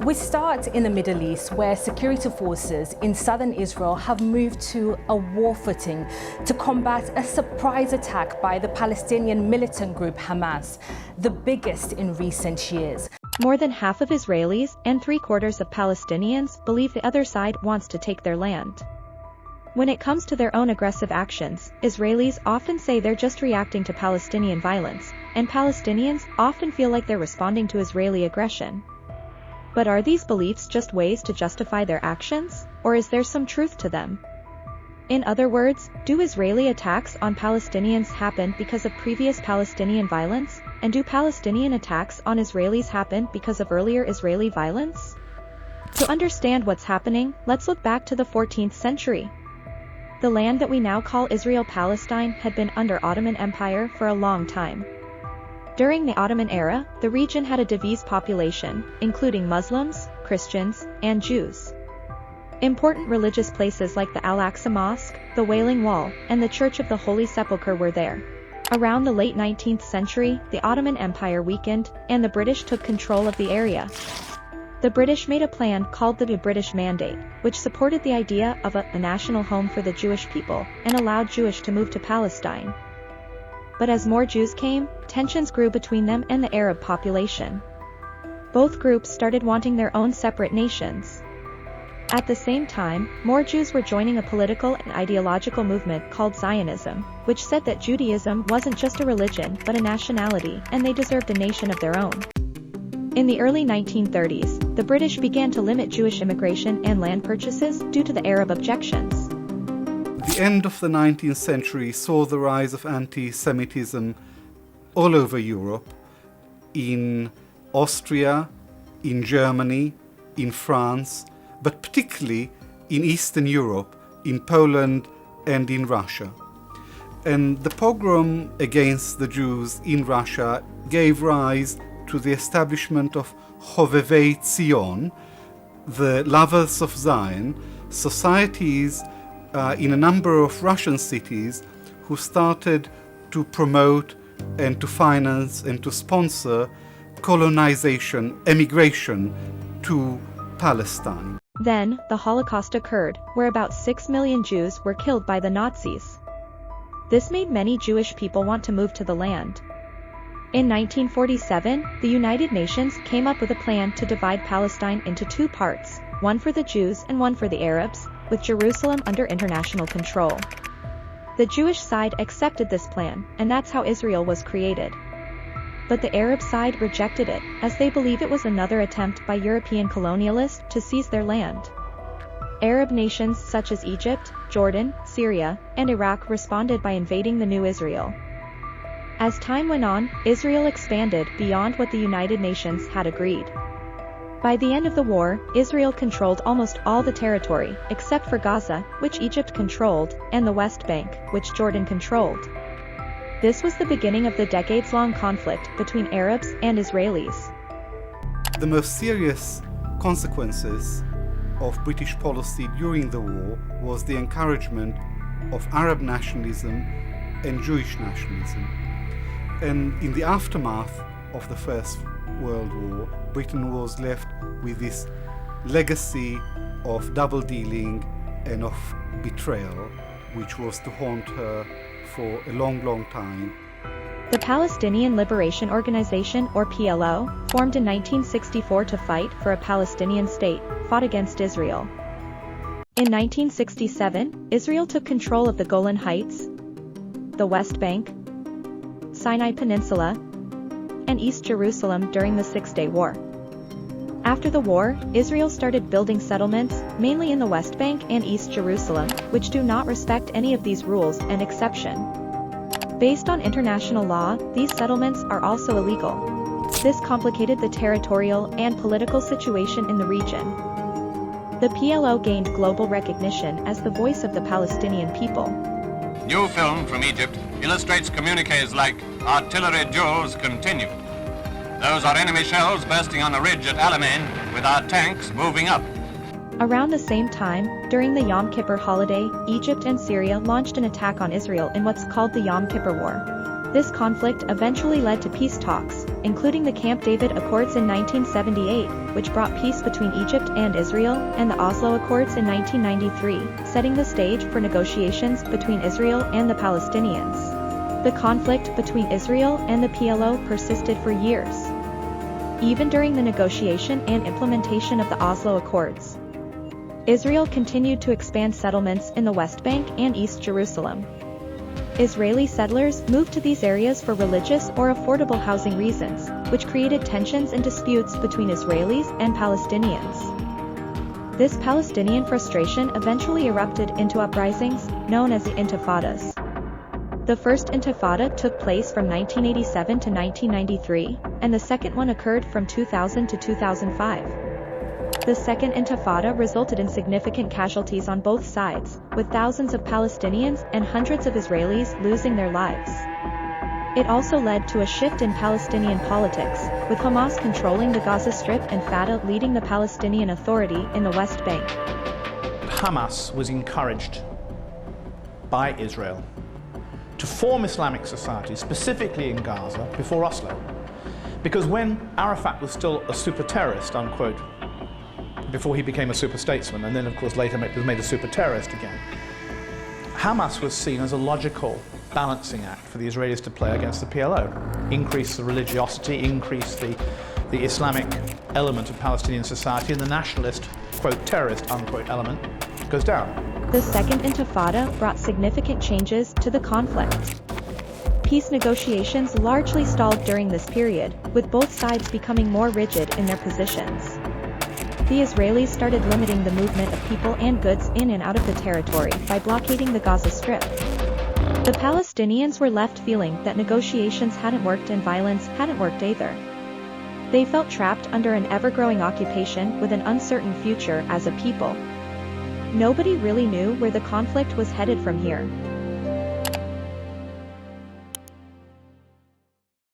We start in the Middle East, where security forces in southern Israel have moved to a war footing to combat a surprise attack by the Palestinian militant group Hamas, the biggest in recent years. More than half of Israelis and three-quarters of Palestinians believe the other side wants to take their land. When it comes to their own aggressive actions, Israelis often say they're just reacting to Palestinian violence, and Palestinians often feel like they're responding to Israeli aggression. But are these beliefs just ways to justify their actions, or is there some truth to them? In other words, do Israeli attacks on Palestinians happen because of previous Palestinian violence, and do Palestinian attacks on Israelis happen because of earlier Israeli violence? To understand what's happening, let's look back to the 14th century. The land that we now call Israel-Palestine had been under Ottoman Empire for a long time. During the Ottoman era, the region had a diverse population, including Muslims, Christians, and Jews. Important religious places like the Al-Aqsa Mosque, the Wailing Wall, and the Church of the Holy Sepulchre were there. Around the late 19th century, the Ottoman Empire weakened, and the British took control of the area. The British made a plan called the British Mandate, which supported the idea of a national home for the Jewish people, and allowed Jewish to move to Palestine. But as more Jews came, tensions grew between them and the Arab population. Both groups started wanting their own separate nations. At the same time, more Jews were joining a political and ideological movement called Zionism, which said that Judaism wasn't just a religion but a nationality, and they deserved a nation of their own. In the early 1930s, the British began to limit Jewish immigration and land purchases due to the Arab objections. The end of the 19th century saw the rise of anti-Semitism all over Europe, in Austria, in Germany, in France, but particularly in Eastern Europe, in Poland and in Russia. And the pogrom against the Jews in Russia gave rise to the establishment of Hovevei Zion, the lovers of Zion, societies in a number of Russian cities who started to promote and to finance and to sponsor colonization, emigration to Palestine. Then, the Holocaust occurred, where about 6 million Jews were killed by the Nazis. This made many Jewish people want to move to the land. In 1947, the United Nations came up with a plan to divide Palestine into two parts, one for the Jews and one for the Arabs, with Jerusalem under international control. The Jewish side accepted this plan, and that's how Israel was created. But the Arab side rejected it, as they believe it was another attempt by European colonialists to seize their land. Arab nations such as Egypt, Jordan, Syria, and Iraq responded by invading the new Israel. As time went on, Israel expanded beyond what the United Nations had agreed. By the end of the war, Israel controlled almost all the territory, except for Gaza, which Egypt controlled, and the West Bank, which Jordan controlled. This was the beginning of the decades-long conflict between Arabs and Israelis. The most serious consequences of British policy during the war was the encouragement of Arab nationalism and Jewish nationalism. And in the aftermath of the First World War, Britain was left with this legacy of double-dealing and of betrayal, which was to haunt her for a long, long time. The Palestinian Liberation Organization, or PLO, formed in 1964 to fight for a Palestinian state, fought against Israel. In 1967, Israel took control of the Golan Heights, the West Bank, Sinai Peninsula, and East Jerusalem during the Six-Day War. After the war, Israel started building settlements, mainly in the West Bank and East Jerusalem, which do not respect any of these rules and exception. Based on international law, these settlements are also illegal. This complicated the territorial and political situation in the region. The PLO gained global recognition as the voice of the Palestinian people. New film from Egypt illustrates communiques like "Artillery duels continue." Those are enemy shells bursting on a ridge at Alamein, with our tanks moving up. Around the same time, during the Yom Kippur holiday, Egypt and Syria launched an attack on Israel in what's called the Yom Kippur War. This conflict eventually led to peace talks, including the Camp David Accords in 1978, which brought peace between Egypt and Israel, and the Oslo Accords in 1993, setting the stage for negotiations between Israel and the Palestinians. The conflict between Israel and the PLO persisted for years, even during the negotiation and implementation of the Oslo Accords. Israel continued to expand settlements in the West Bank and East Jerusalem. Israeli settlers moved to these areas for religious or affordable housing reasons, which created tensions and disputes between Israelis and Palestinians. This Palestinian frustration eventually erupted into uprisings, known as the Intifadas. The first Intifada took place from 1987 to 1993, and the second one occurred from 2000 to 2005. The Second Intifada resulted in significant casualties on both sides, with thousands of Palestinians and hundreds of Israelis losing their lives. It also led to a shift in Palestinian politics, with Hamas controlling the Gaza Strip and Fatah leading the Palestinian Authority in the West Bank. Hamas was encouraged by Israel to form Islamic societies, specifically in Gaza, before Oslo. Because when Arafat was still a super terrorist, unquote, before he became a super statesman, and then of course later was made a super terrorist again, Hamas was seen as a logical balancing act for the Israelis to play against the PLO. Increase the religiosity, increase the Islamic element of Palestinian society, and the nationalist, quote, terrorist, unquote, element goes down. The Second Intifada brought significant changes to the conflict. Peace negotiations largely stalled during this period, with both sides becoming more rigid in their positions. The Israelis started limiting the movement of people and goods in and out of the territory by blockading the Gaza Strip. The Palestinians were left feeling that negotiations hadn't worked and violence hadn't worked either. They felt trapped under an ever-growing occupation with an uncertain future as a people. Nobody really knew where the conflict was headed from here.